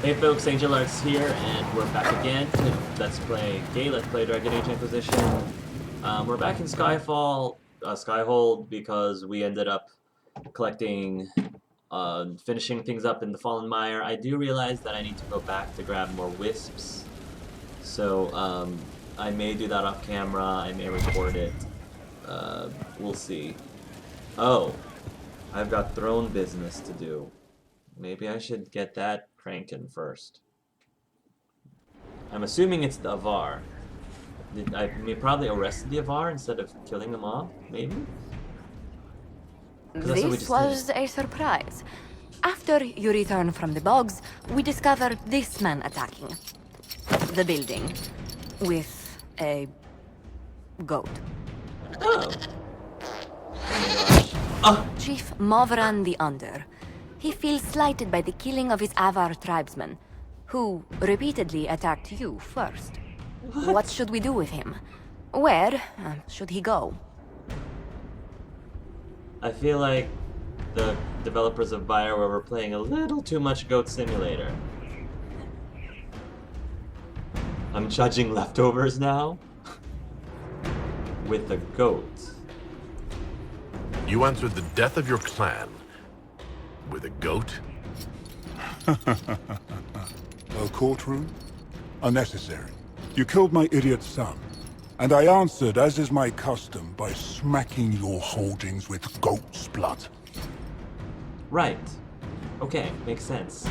Hey folks, Angel Arts here, and we're back again to Let's Play Dragon Age Inquisition. We're back in Skyhold, because we ended up collecting, finishing things up in the Fallen Mire. I do realize that I need to go back to grab more wisps, so I may do that off camera, I may record it, we'll see. Oh, I've got throne business to do. Maybe I should get that cranking first. I'm assuming it's the Avar. I probably arrested the Avar instead of killing them off, maybe? This was a surprise. After you return from the bogs, we discovered this man attacking the building with a goat. Oh. Oh my gosh. Chief Movran the Under. He feels slighted by the killing of his Avar tribesmen, who repeatedly attacked you first. What should we do with him? Where should he go? I feel like the developers of BioWare were playing a little too much Goat Simulator. I'm judging leftovers now with the goat. You answered the death of your clan with a goat? A courtroom? Unnecessary. You killed my idiot son, and I answered, as is my custom, by smacking your holdings with goat's blood. Right. Okay, makes sense.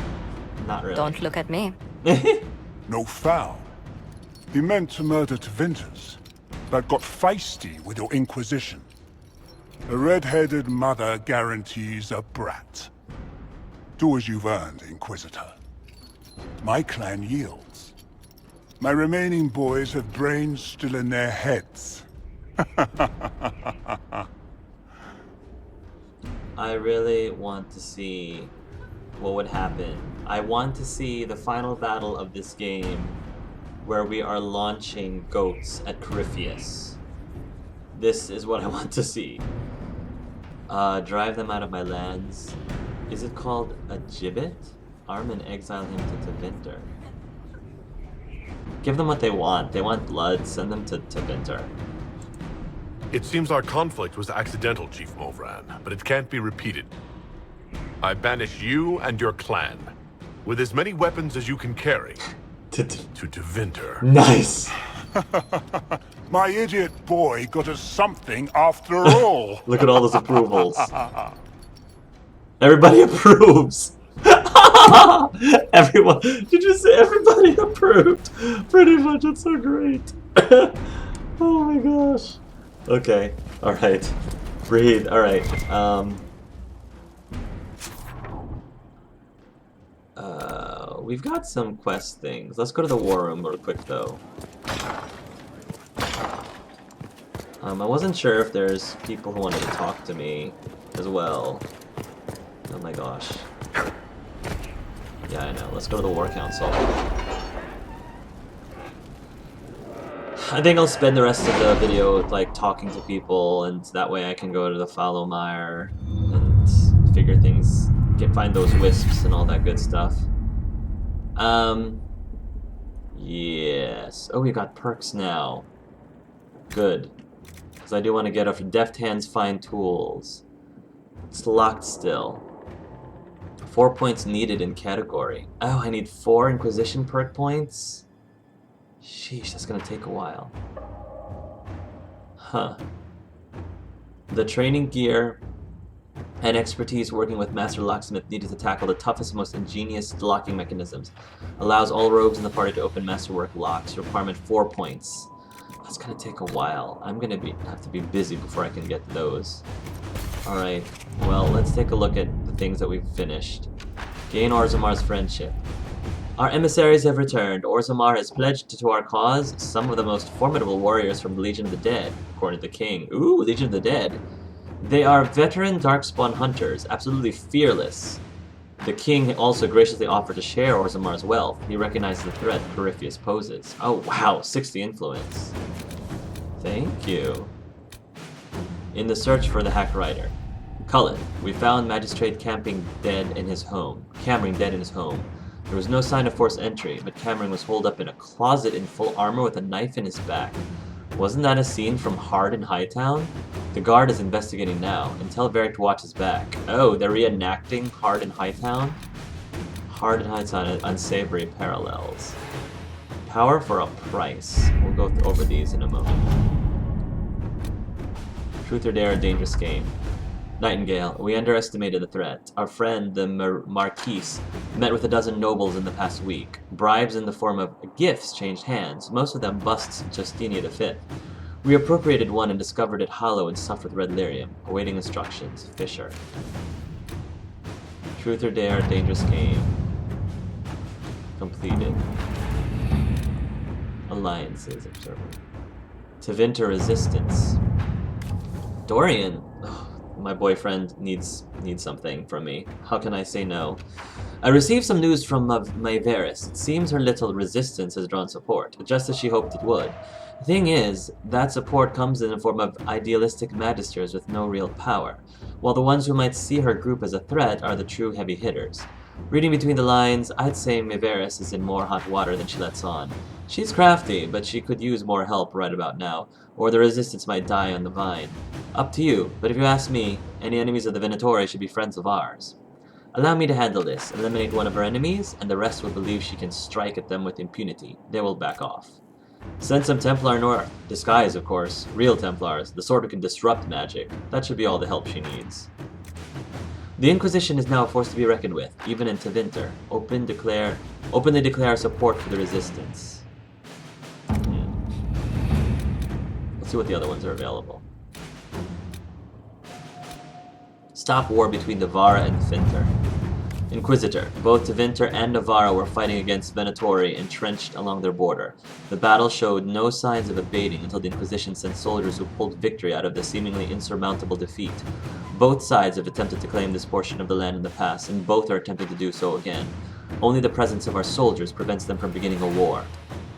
Not really. Don't look at me. No foul. He meant to murder Tevinters, but got feisty with your Inquisition. A red-headed mother guarantees a brat. Do as you've earned, Inquisitor. My clan yields. My remaining boys have brains still in their heads. I really want to see what would happen. I want to see the final battle of this game where we are launching goats at Corypheus. This is what I want to see. Drive them out of my lands. Is it called a gibbet? Arm and exile him to Tevinter. Give them what they want. They want blood. Send them to Tevinter. It seems our conflict was accidental, Chief Movran, but it can't be repeated. I banish you and your clan, with as many weapons as you can carry, to Tevinter. Nice! My idiot boy got us something after all. Look at all those approvals. Everybody approves! Everyone, did you say everybody approved? Pretty much, it's so great. Oh my gosh. Okay, alright. Breathe, alright. We've got some quest things. Let's go to the war room real quick though. I wasn't sure if there's people who wanted to talk to me as well. Oh my gosh. Yeah, I know. Let's go to the War Council. I think I'll spend the rest of the video like talking to people, and that way I can go to the Fallow Mire and figure things, find those wisps and all that good stuff. Yes. Oh, we got perks now. Good. Because I do want to get off Deft Hands Fine Tools. It's locked still. 4 points needed in category. Oh, I need 4 Inquisition perk points? Sheesh, that's gonna take a while. Huh. The training gear and expertise working with Master Locksmith needed to tackle the toughest, most ingenious locking mechanisms. Allows all rogues in the party to open masterwork locks. Requirement 4 points. That's gonna take a while. I'm gonna have to be busy before I can get those. Alright, well, let's take a look at the things that we've finished. Gain Orzamar's friendship. Our emissaries have returned. Orzammar has pledged to our cause some of the most formidable warriors from the Legion of the Dead, according to the king. Ooh, Legion of the Dead. They are veteran Darkspawn hunters, absolutely fearless. The king also graciously offered to share Orzamar's wealth. He recognizes the threat Corypheus poses. Oh wow, 60 influence. Thank you. In the search for the Hack Rider. Cullen, we found Magistrate camping dead in his home. There was no sign of forced entry, but Cameron was holed up in a closet in full armor with a knife in his back. Wasn't that a scene from Hard in Hightown? The guard is investigating now, and tell Varric to watch his back. Oh, they're reenacting Hard in Hightown? Hard in Hightown, unsavory parallels. Power for a price. We'll go over these in a moment. Truth or dare, a dangerous game. Nightingale, we underestimated the threat. Our friend, the Marquise, met with a dozen nobles in the past week. Bribes in the form of gifts changed hands, most of them busts of Justinia V. We appropriated one and discovered it hollow and stuffed with red lyrium. Awaiting instructions. Fisher. Truth or dare, dangerous game. Completed. Alliances, observer. Tevinter resistance. Dorian. My boyfriend needs something from me. How can I say no? I received some news from Varric. It seems her little resistance has drawn support, just as she hoped it would. The thing is, that support comes in the form of idealistic magisters with no real power, while the ones who might see her group as a threat are the true heavy hitters. Reading between the lines, I'd say Varric is in more hot water than she lets on. She's crafty, but she could use more help right about now, or the resistance might die on the vine. Up to you, but if you ask me, any enemies of the Venatori should be friends of ours. Allow me to handle this. Eliminate one of her enemies, and the rest will believe she can strike at them with impunity. They will back off. Send some Templar north. Disguise, of course. Real Templars, the sort who can disrupt magic. That should be all the help she needs. The Inquisition is now a force to be reckoned with, even in Tevinter. Openly declare support for the resistance. Let's see what the other ones are available. Stop war between Navarra and Tevinter. Inquisitor. Both Tevinter and Navarra were fighting against Venatori entrenched along their border. The battle showed no signs of abating until the Inquisition sent soldiers who pulled victory out of the seemingly insurmountable defeat. Both sides have attempted to claim this portion of the land in the past, and both are attempting to do so again. Only the presence of our soldiers prevents them from beginning a war.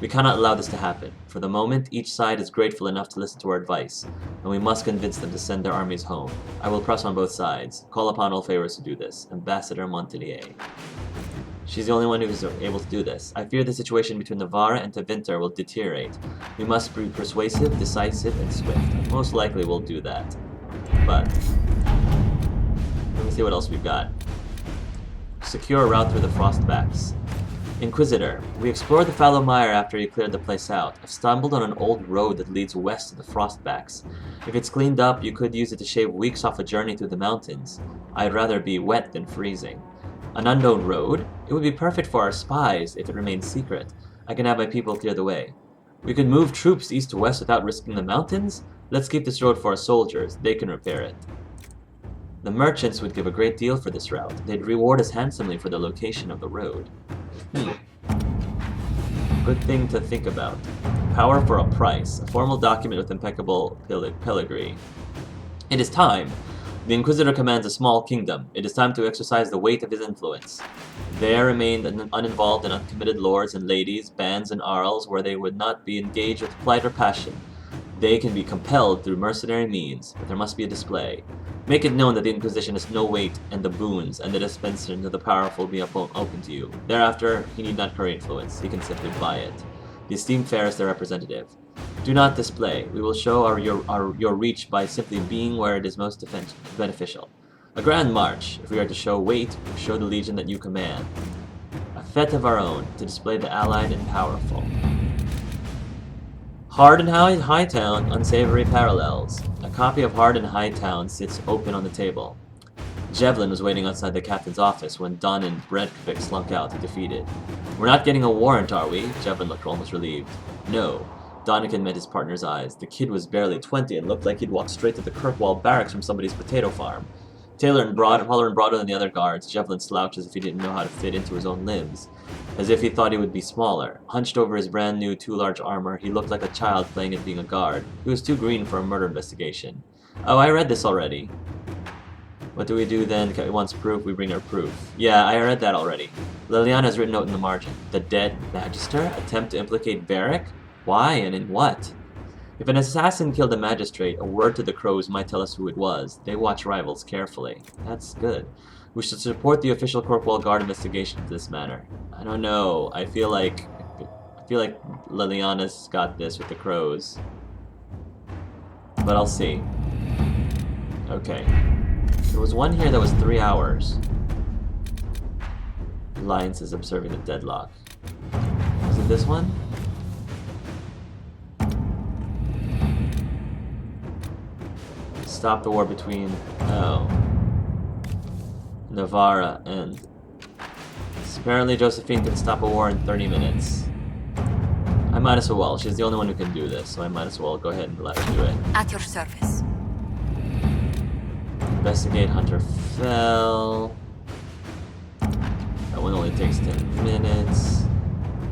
We cannot allow this to happen. For the moment, each side is grateful enough to listen to our advice, and we must convince them to send their armies home. I will press on both sides. Call upon all favors to do this. Ambassador Montelier. She's the only one who is able to do this. I fear the situation between Navarra and Tevinter will deteriorate. We must be persuasive, decisive, and swift. And most likely we'll do that. But let me see what else we've got. Secure a route through the Frostbacks. Inquisitor, we explored the fallow mire after you cleared the place out. I've stumbled on an old road that leads west to the Frostbacks. If it's cleaned up, you could use it to shave weeks off a journey through the mountains. I'd rather be wet than freezing. An unknown road? It would be perfect for our spies if it remains secret. I can have my people clear the way. We could move troops east to west without risking the mountains? Let's keep this road for our soldiers. They can repair it. The merchants would give a great deal for this route. They'd reward us handsomely for the location of the road. Good thing to think about. Power for a price. A formal document with impeccable pedigree. It is time. The Inquisitor commands a small kingdom. It is time to exercise the weight of his influence. There remained uninvolved and uncommitted lords and ladies, bands and arls, where they would not be engaged with plight or passion. They can be compelled through mercenary means, but there must be a display. Make it known that the Inquisition has no weight in the boons, and the dispensation to the powerful will be open to you. Thereafter, he need not curry influence, he can simply buy it. The esteemed fair is their representative. Do not display. We will show your reach by simply being where it is most beneficial. A grand march. If we are to show weight, we show the legion that you command. A fete of our own, to display the allied and powerful. Hard in Hightown, unsavory parallels. A copy of Hard in Hightown sits open on the table. Jevlin was waiting outside the captain's office when Dunn and Bredkvik slunk out defeated. We're not getting a warrant, are we? Jevlin looked almost relieved. No. Donnican met his partner's eyes. The kid was barely 20 and looked like he'd walked straight to the Kirkwall barracks from somebody's potato farm. Taller and broader than the other guards, Jevlin slouched as if he didn't know how to fit into his own limbs. As if he thought he would be smaller. Hunched over his brand new too large armor, he looked like a child playing at being a guard. He was too green for a murder investigation. Oh, I read this already. What do we do then? He wants proof, we bring her proof. Yeah, I read that already. Liliana has written a note in the margin. The dead magister? Attempt to implicate Varric? Why and in what? If an assassin killed a magistrate, a word to the crows might tell us who it was. They watch rivals carefully. That's good. We should support the official Corporal Guard investigation into this matter. I don't know. I feel like Liliana's got this with the crows. But I'll see. Okay. There was one here that was 3 hours. Alliance is observing the deadlock. Was it this one? Stop the war between... Oh. Navarra and... Apparently Josephine can stop a war in 30 minutes. I might as well. She's the only one who can do this, so I might as well go ahead and let her do it. At your service. Investigate Hunter Fell. That one only takes 10 minutes.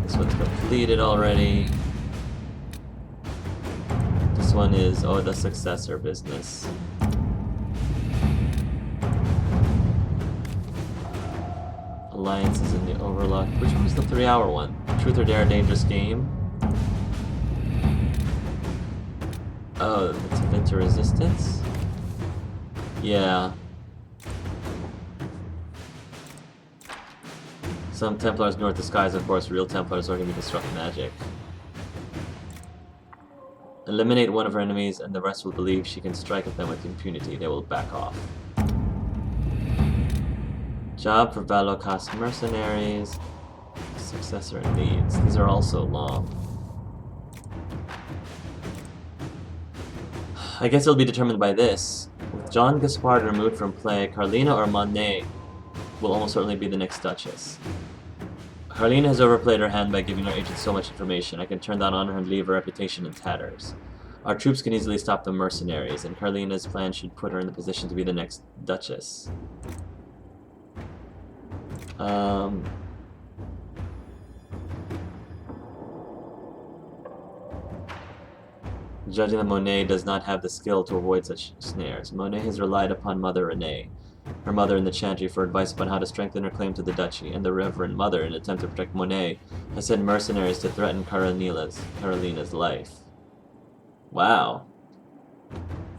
This one's completed already. This one is, oh, the successor business. Alliance is in the Overlock. Which one was the 3-hour one? Truth or Dare, Dangerous Game? Oh, it's event to resistance? Yeah. Some Templars north the skies, of course, real Templars are going to construct magic. Eliminate one of her enemies and the rest will believe she can strike at them with impunity. They will back off. Job for Valocast mercenaries. Successor and leads. These are also long. I guess it'll be determined by this. With John Gaspard removed from play, Carlina or Monet will almost certainly be the next Duchess. Carlina has overplayed her hand by giving her agent so much information. I can turn that on her and leave her reputation in tatters. Our troops can easily stop the mercenaries, and Carlina's plan should put her in the position to be the next Duchess. Judging that Monet does not have the skill to avoid such snares. Monet has relied upon Mother Renee, her mother in the Chantry, for advice upon how to strengthen her claim to the duchy, and the Reverend Mother, in an attempt to protect Monet, has sent mercenaries to threaten Carolina's life. Wow.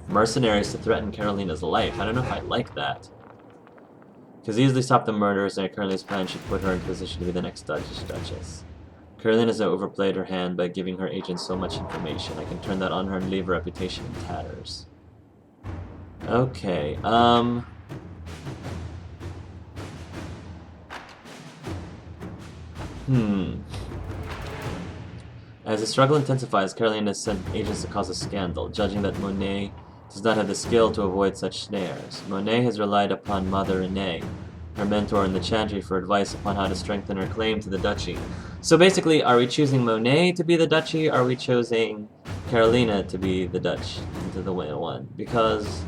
Mercenaries to threaten Carolina's life. I don't know if I like that. Because easily stop the murders, and Carolina's plan should put her in position to be the next Duchess. Carolina has overplayed her hand by giving her agent so much information. I can turn that on her and leave her reputation in tatters. Okay, As the struggle intensifies, Carolina has sent agents to cause a scandal, judging that Monet does not have the skill to avoid such snares. Monet has relied upon Mother Renee, her mentor in the Chantry, for advice upon how to strengthen her claim to the duchy. So basically, are we choosing Monet to be the duchy, or are we choosing Carolina to be the the one? Because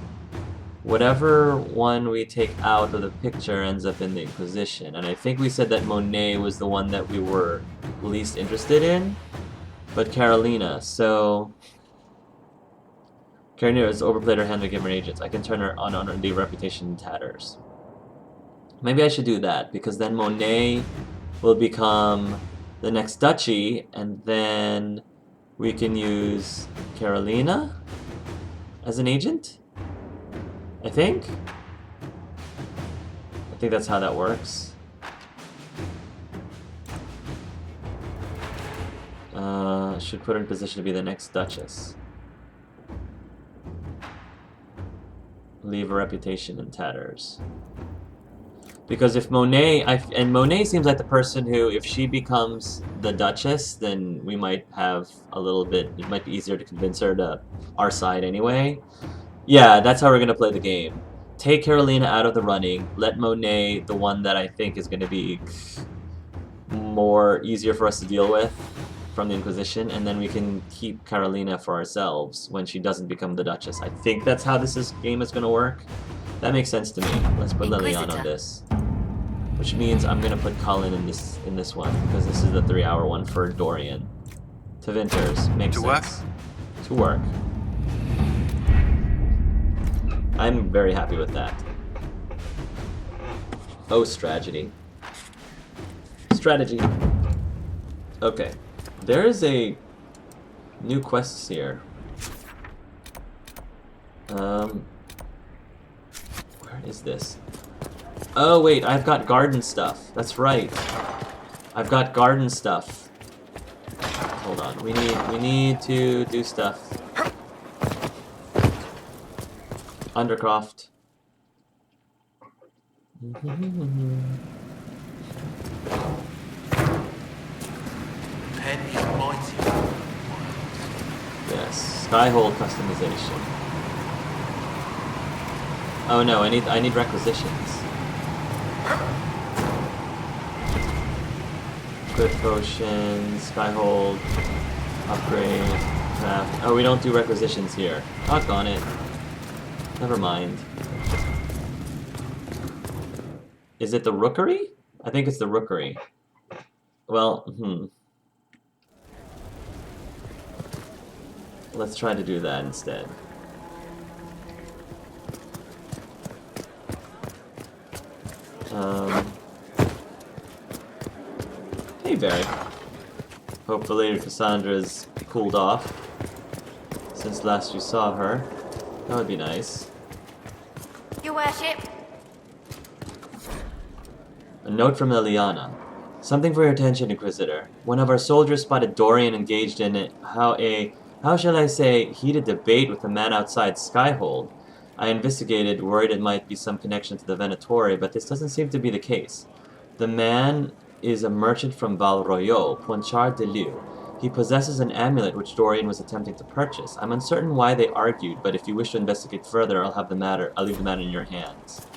whatever one we take out of the picture ends up in the Inquisition, and I think we said that Monet was the one that we were least interested in, but Carolina, so... Carolina has overplayed her hand to give her agents. I can turn her on and leave reputation in tatters. Maybe I should do that, because then Monet will become the next duchy, and then we can use Carolina as an agent? I think that's how that works. Should put her in position to be the next Duchess. Leave her reputation in tatters. Because if Monet, and Monet seems like the person who, if she becomes the Duchess, then we might have a little bit, it might be easier to convince her to our side anyway. Yeah, that's how we're going to play the game. Take Carolina out of the running, let Monet, the one that I think is going to be easier for us to deal with from the Inquisition, and then we can keep Carolina for ourselves when she doesn't become the Duchess. I think that's how this game is going to work. That makes sense to me. Let's put Liliana on this. Which means I'm going to put Colin in this one, because this is the 3-hour one for Dorian. To Vinters. Makes sense. To work. I'm very happy with that. Oh, strategy. Strategy. Okay. There is a new quest here. Where is this? Oh wait, I've got garden stuff. That's right. I've got garden stuff. Hold on. We need to do stuff. Undercroft. Penny mighty. Yes, Skyhold customization. Oh no, I need requisitions. Good potions, Skyhold, upgrade, craft. Oh, we don't do requisitions here. Doggone it. Never mind. Is it the Rookery? I think it's the Rookery. Well, let's try to do that instead. Hey, Varric. Hopefully Cassandra's cooled off since last you saw her. That would be nice. Your worship. A note from Liliana. Something for your attention, Inquisitor. One of our soldiers spotted Dorian engaged in how shall I say, heated debate with a man outside Skyhold. I investigated, worried it might be some connection to the Venatori, but this doesn't seem to be the case. The man is a merchant from Val Royaux, Poinchard de Lieu. He possesses an amulet which Dorian was attempting to purchase. I'm uncertain why they argued, but if you wish to investigate further, I'll leave the matter in your hands.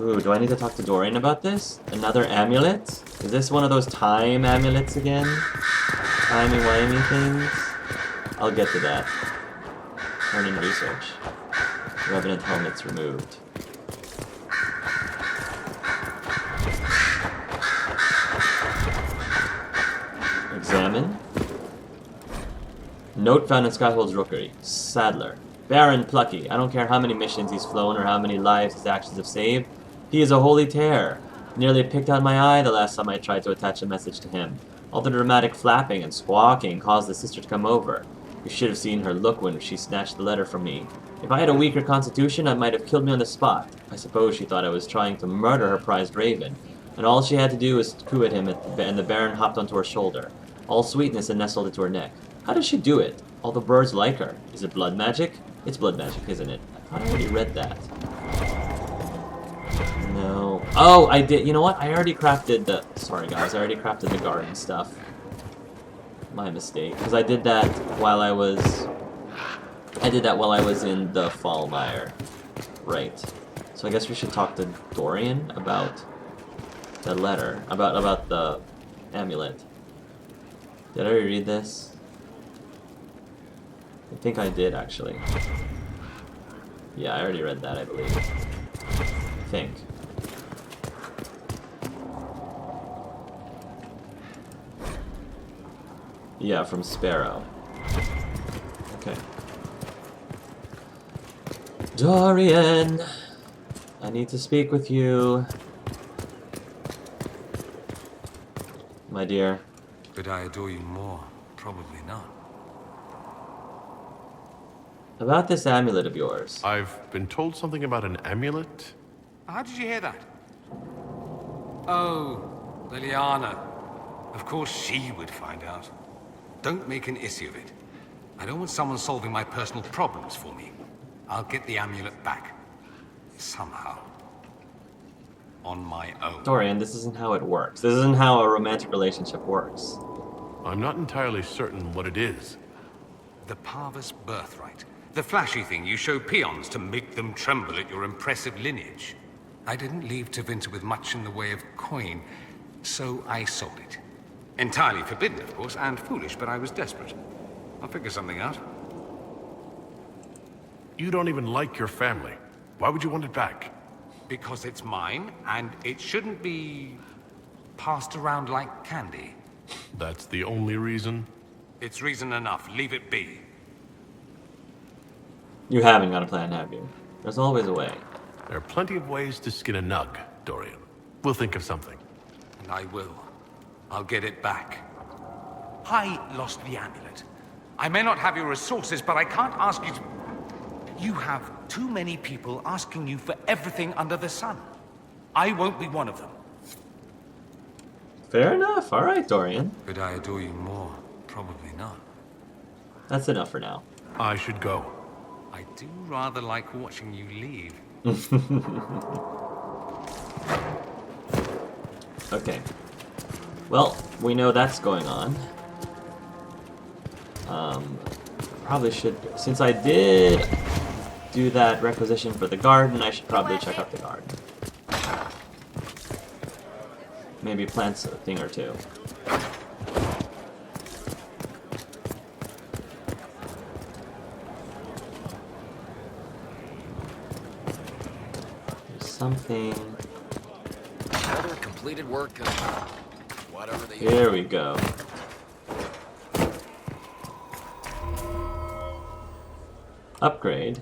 Ooh, do I need to talk to Dorian about this? Another amulet? Is this one of those time amulets again? Timey-wimey things? I'll get to that. Turn in research. Revenant helmets removed. Examine. Note found in Skyhold's Rookery. Sadler. Baron Plucky. I don't care how many missions he's flown or how many lives his actions have saved. He is a holy terror. Nearly picked out my eye the last time I tried to attach a message to him. All the dramatic flapping and squawking caused the sister to come over. You should have seen her look when she snatched the letter from me. If I had a weaker constitution, I might have killed me on the spot. I suppose she thought I was trying to murder her prized raven. And all she had to do was coo at him, and the Baron hopped onto her shoulder. All sweetness and nestled into her neck. How does she do it? All the birds like her. Is it blood magic? It's blood magic, isn't it? I thought I already read that. No. Oh, I did. You know what? I already crafted the... Sorry, guys. I already crafted the garden stuff. My mistake. Because I did that while I was... in the Fallmire. Right. So I guess we should talk to Dorian about the letter. About the amulet. Did I already read this? I think I did, actually. Yeah, I already read that, I believe. I think. Yeah, from Sparrow. Okay. Dorian! I need to speak with you. My dear. Could I adore you more? Probably not. About this amulet of yours. I've been told something about an amulet. How did you hear that? Oh, Liliana. Of course she would find out. Don't make an issue of it. I don't want someone solving my personal problems for me. I'll get the amulet back. Somehow. On my own. Dorian, this isn't how it works. This isn't how a romantic relationship works. I'm not entirely certain what it is. The Parvus birthright. The flashy thing you show peons to make them tremble at your impressive lineage. I didn't leave Tevinter with much in the way of coin, so I sold it. Entirely forbidden, of course, and foolish, but I was desperate. I'll figure something out. You don't even like your family. Why would you want it back? Because it's mine, and it shouldn't be passed around like candy. That's the only reason? It's reason enough. Leave it be. You haven't got a plan, have you? There's always a way. There are plenty of ways to skin a nug, Dorian. We'll think of something. And I will. I'll get it back. I lost the amulet. I may not have your resources, but I can't ask you to... You have too many people asking you for everything under the sun. I won't be one of them. Fair enough. All right, Dorian. Could I adore you more? Probably not. That's enough for now. I should go. I do rather like watching you leave. Okay. Well, we know that's going on. Probably should, since I did do that requisition for the garden, I should probably check out the garden. Maybe plant a thing or two. There's something. Another completed work of whatever they Here we go. Upgrade.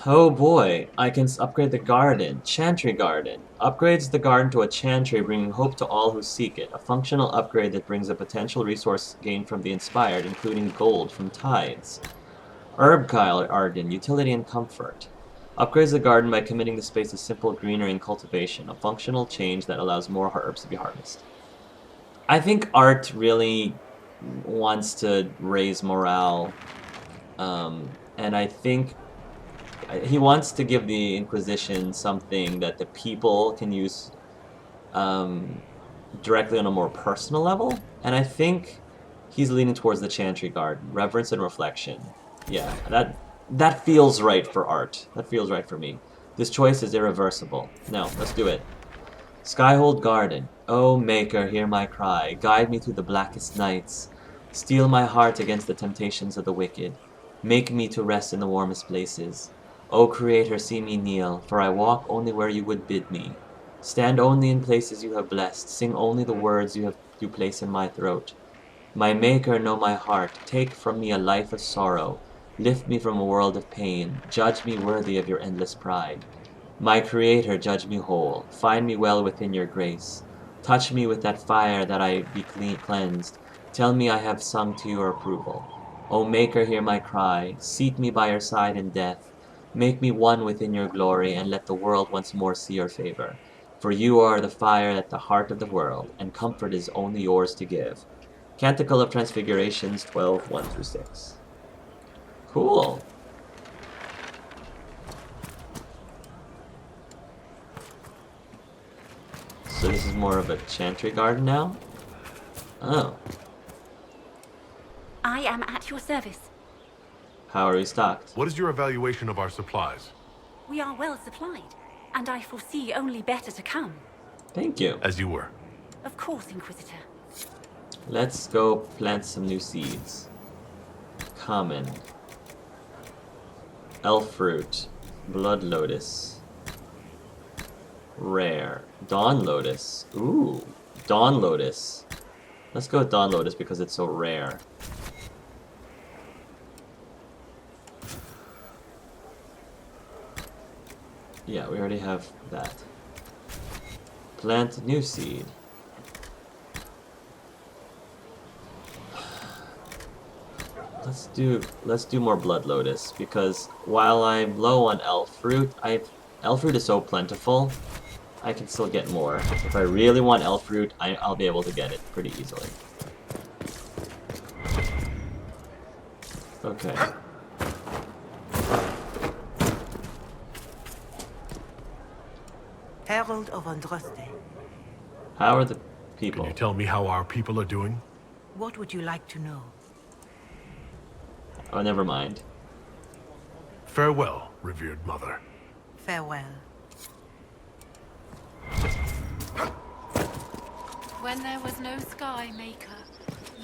Oh boy, I can upgrade the garden. Chantry Garden. Upgrades the garden to a chantry, bringing hope to all who seek it. A functional upgrade that brings a potential resource gained from the inspired, including gold from tides. Herb Garden. Utility and comfort. Upgrades the garden by committing the space to simple greenery and cultivation. A functional change that allows more herbs to be harvested. I think Art really wants to raise morale, and I think he wants to give the Inquisition something that the people can use directly on a more personal level, and I think he's leaning towards the Chantry Garden. Reverence and reflection. Yeah, that feels right for Art. That feels right for me. This choice is irreversible. No, let's do it. Skyhold Garden. O Maker, hear my cry. Guide me through the blackest nights. Steel my heart against the temptations of the wicked. Make me to rest in the warmest places. O Creator, see me kneel, for I walk only where you would bid me. Stand only in places you have blessed. Sing only the words you place in my throat. My Maker, know my heart. Take from me a life of sorrow. Lift me from a world of pain. Judge me worthy of your endless pride. My Creator, judge me whole. Find me well within your grace. Touch me with that fire that I be cleansed. Tell me I have sung to your approval. O Maker, hear my cry. Seat me by your side in death. Make me one within your glory, and let the world once more see your favor. For you are the fire at the heart of the world, and comfort is only yours to give. Canticle of Transfigurations 12, 1-6. Cool. So this is more of a Chantry Garden now? Oh. I am at your service. How are we stocked? What is your evaluation of our supplies? We are well supplied, and I foresee only better to come. Thank you. As you were. Of course, Inquisitor. Let's go plant some new seeds. Common. Elf fruit. Blood lotus. Rare. Dawn lotus. Ooh. Dawn lotus. Let's go with Dawn lotus because it's so rare. Yeah, we already have that. Plant new seed. Let's do more blood lotus, because while I'm low on elf fruit, elf fruit is so plentiful, I can still get more. If I really want elf fruit, I'll be able to get it pretty easily. Okay. Herald of Andraste. How are the people? Can you tell me how our people are doing? What would you like to know? Oh, never mind. Farewell, revered mother. Farewell. When there was no sky, Maker,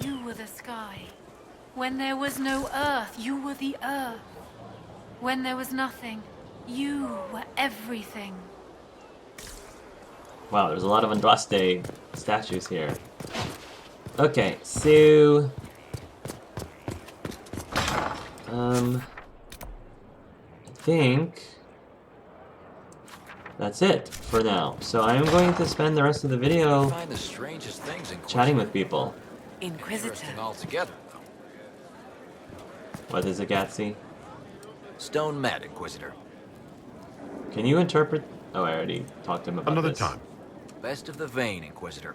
you were the sky. When there was no earth, you were the earth. When there was nothing, you were everything. Wow, there's a lot of Andraste statues here. Okay, so... I think... that's it for now. So I'm going to spend the rest of the video Find the strangest things in chatting with people. Inquisitor. Interesting altogether. What is it, Gatsy? Stone Mad, Inquisitor. Can you interpret? Oh, I already talked to him about Another this. time. Best of the vein, Inquisitor.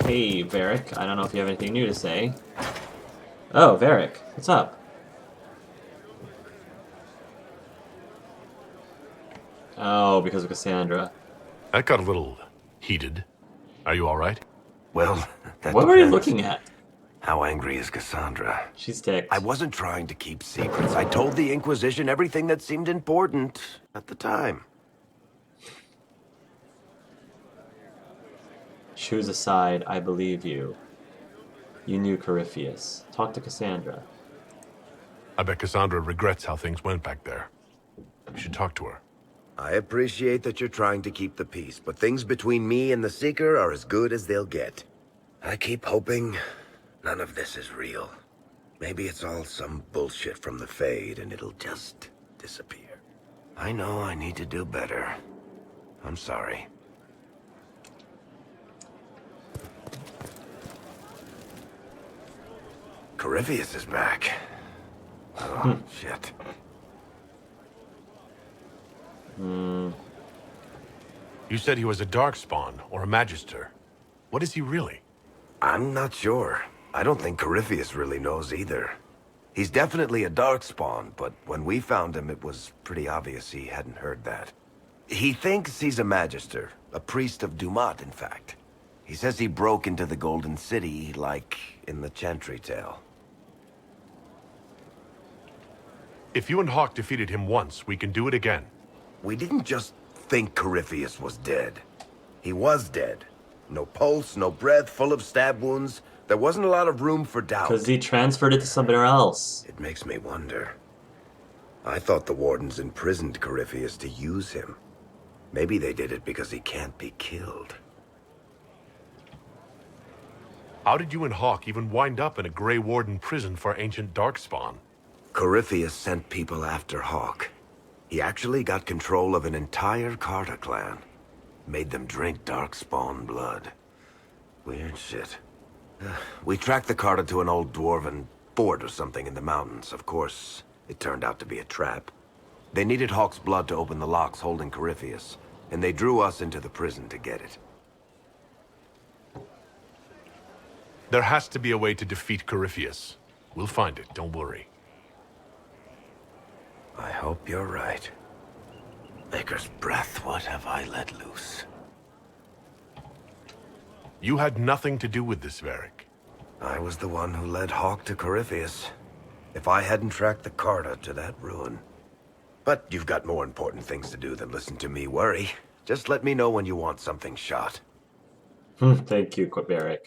Hey, Varric. I don't know if you have anything new to say. Oh, Varric. What's up? Oh, because of Cassandra. That got a little heated. Are you alright? Well, that What were you depends. looking at? How angry is Cassandra? She's ticked. I wasn't trying to keep secrets. I told the Inquisition everything that seemed important at the time. Choose a side. I believe you. You knew Corypheus. Talk to Cassandra. I bet Cassandra regrets how things went back there. You should talk to her. I appreciate that you're trying to keep the peace, but things between me and the Seeker are as good as they'll get. I keep hoping none of this is real. Maybe it's all some bullshit from the Fade and it'll just disappear. I know I need to do better. I'm sorry. Corypheus is back. Oh, shit. You said he was a Darkspawn, or a Magister. What is he really? I'm not sure. I don't think Corypheus really knows either. He's definitely a Darkspawn, but when we found him, it was pretty obvious he hadn't heard that. He thinks he's a Magister, a priest of Dumat, in fact. He says he broke into the Golden City, like in the Chantry tale. If you and Hawke defeated him once, we can do it again. We didn't just think Corypheus was dead. He was dead. No pulse, no breath, full of stab wounds. There wasn't a lot of room for doubt. Because he transferred it to somewhere else. It makes me wonder. I thought the Wardens imprisoned Corypheus to use him. Maybe they did it because he can't be killed. How did you and Hawke even wind up in a Grey Warden prison for ancient Darkspawn? Corypheus sent people after Hawke. He actually got control of an entire Carter clan. Made them drink Darkspawn blood. Weird shit. We tracked the Carter to an old dwarven fort or something in the mountains. Of course, it turned out to be a trap. They needed Hawke's blood to open the locks holding Corypheus, and they drew us into the prison to get it. There has to be a way to defeat Corypheus. We'll find it, don't worry. I hope you're right. Maker's breath, what have I let loose? You had nothing to do with this, Varric. I was the one who led Hawke to Corypheus. If I hadn't tracked the Carter to that ruin. But you've got more important things to do than listen to me worry. Just let me know when you want something shot. Thank you, Varric.